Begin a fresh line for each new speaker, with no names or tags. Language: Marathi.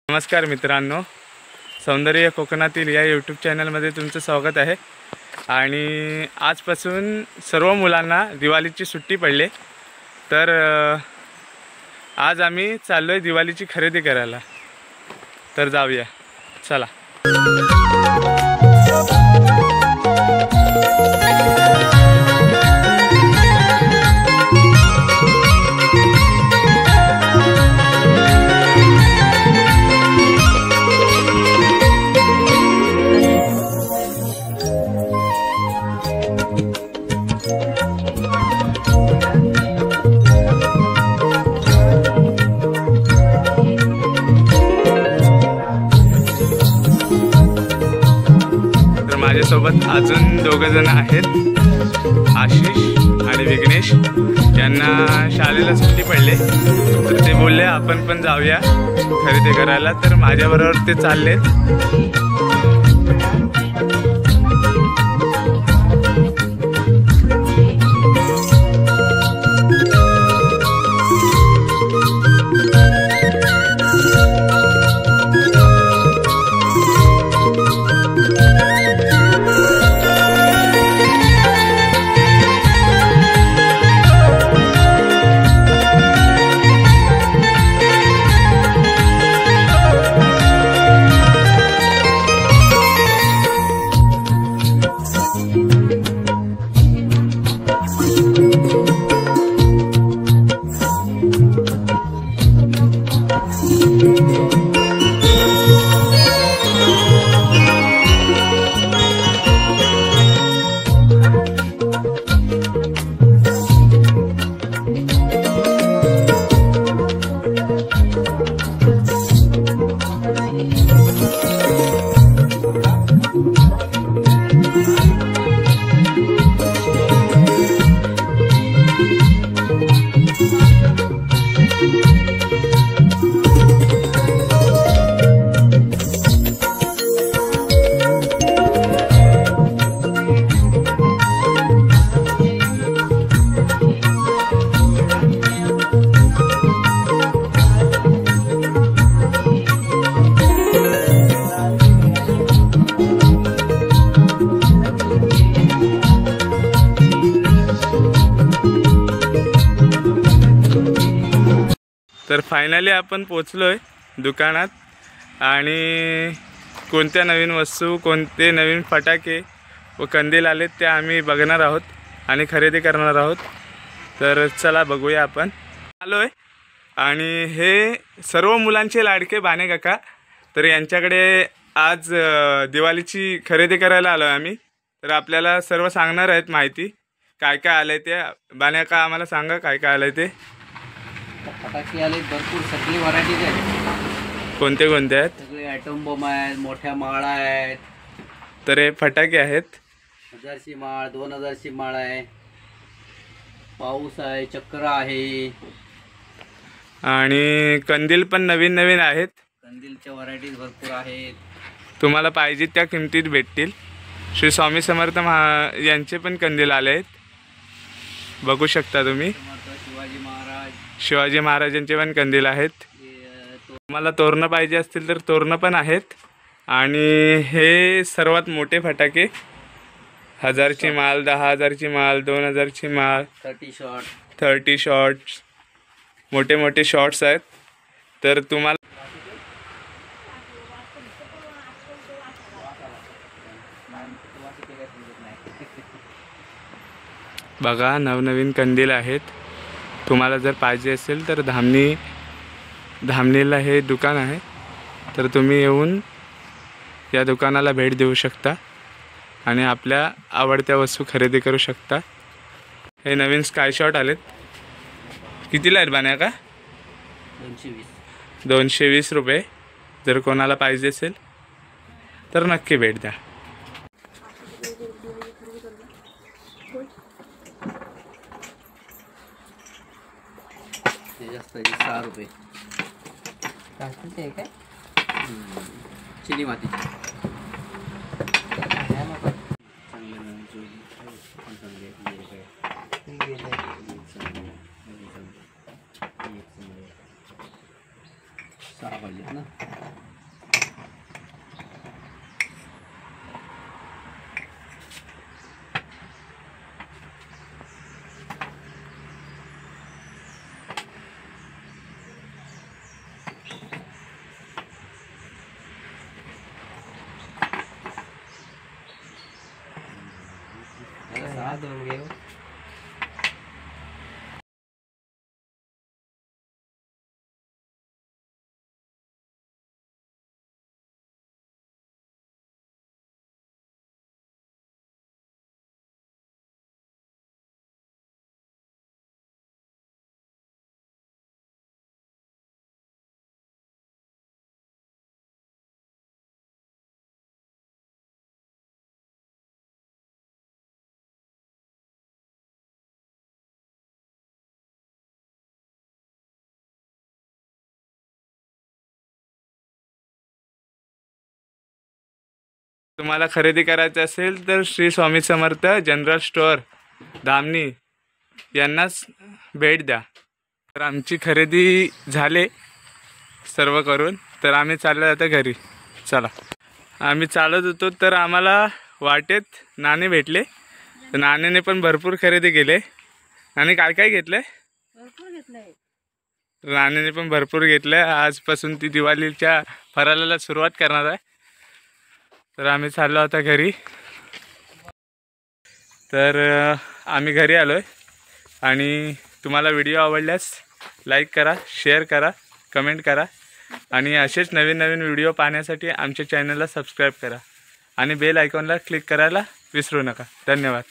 नमस्कार मित्रांनो, सौंदर्य कोकणातील या यूट्यूब चॅनलमध्ये तुमचं स्वागत आहे। आणि आजपासून सर्व मुलांना दिवाळीची सुट्टी पडली, तर आज आम्ही चाललोय दिवाळीची खरेदी करायला। तर जाऊया, चला। माझ्यासोबत अजून दोघं जण आहेत, आशिष आणि विघ्नेश। यांना शाळेला सुट्टी पडली, तर ते बोलले आपण पण जाऊया खरेदी करायला, तर माझ्याबरोबर ते चाललेत। तर फायनली आपण पोचलोय दुकानात, आणि कोणत्या नवीन वस्तू, कोणते नवीन फटाके व कंदील आलेत ते आम्ही बघणार आहोत आणि खरेदी करणार आहोत। तर चला बघूया। आपण आलोय, आणि हे सर्व मुलांचे लाडके बाने काका, तर यांच्याकडे आज दिवाळीची खरेदी करायला आलोय आम्ही। तर आपल्याला सर्व सांगणार आहेत माहिती, काय काय आलंय ते। बाने काका आम्हाला सांगा काय काय आलंय ते।
फटाके आले भरपूर, सगळी व्हरायटीज आहेत।
कोणते कोणते आहेत?
सगळे ॲटम बॉम्ब आहेत, मोठ्या माळा आहेत।
तर हे फटाके आहेत,
1000ची माळ, 2000ची माळ आहे, पाऊस आहे, चक्र आहे,
आणि कंदील पण नवीन नवीन आहेत।
कंदीलच्या व्हरायटीज भरपूर आहेत,
तुम्हाला पाहिजे त्या किमतीत भेटतील। श्री स्वामी समर्थ यांचे पण कंदील आले आहेत, बघू शकता तुम्ही। शिवाजी महाराजांचे पण कंदील आहेत। तुम्हाला तोरणं पाहिजे असतील तर तोरणं पण आहेत। आणि हे सर्वात मोठे फटाके, 1000ची माळ, 10,000ची माळ, 2000ची माळ, 30 शॉट्स, मोठे मोठे शॉट्स आहेत। तर तुम्हाला बघा, नवनवीन कंदील आहेत। तुम्हाला जर पाहिजे असेल तर धामणीला हे दुकान आहे, तर तुम्ही येऊन या दुकानाला भेट देऊ शकता आणि आपल्या आवडत्या वस्तू खरेदी करू शकता। हे नवीन स्काय शॉट आलेत, कितीला आहेत बान्या का? 220 रुपये। जर कोणाला पाहिजे असेल तर नक्की भेट द्या।
जास्त 6 रुपये काय चिनी माती 6 पाहिजेत ना.
दोन घेऊ.
तुम्हाला खरेदी करायचं असेल तर श्री स्वामी समर्थ जनरल स्टोअर धामणी यांनाच भेट द्या. तर आमची खरेदी झाले सर्व करून, तर आम्ही चाललो आता घरी. चला. आम्ही चालत होतो तर आम्हाला वाटेत नाणे भेटले. तर नाण्याने पण भरपूर खरेदी केले. आणि काय काय घेतले?
भरपूर घेतलंय.
नाण्याने पण भरपूर घेतले. आजपासून ती दिवाळीच्या फराळाला सुरुवात करणार आहे. तर आम्ही चाललो आता घरी. तर आम्ही घरी आलो आहे. आणि तुम्हाला व्हिडिओ आवडल्यास लाईक करा, शेअर करा, कमेंट करा. आणि असेच नवीन नवीन व्हिडिओ पाहण्यासाठी आमच्या चॅनलला सबस्क्राईब करा. आणि बेल आयकॉनला क्लिक करायला विसरू नका. धन्यवाद.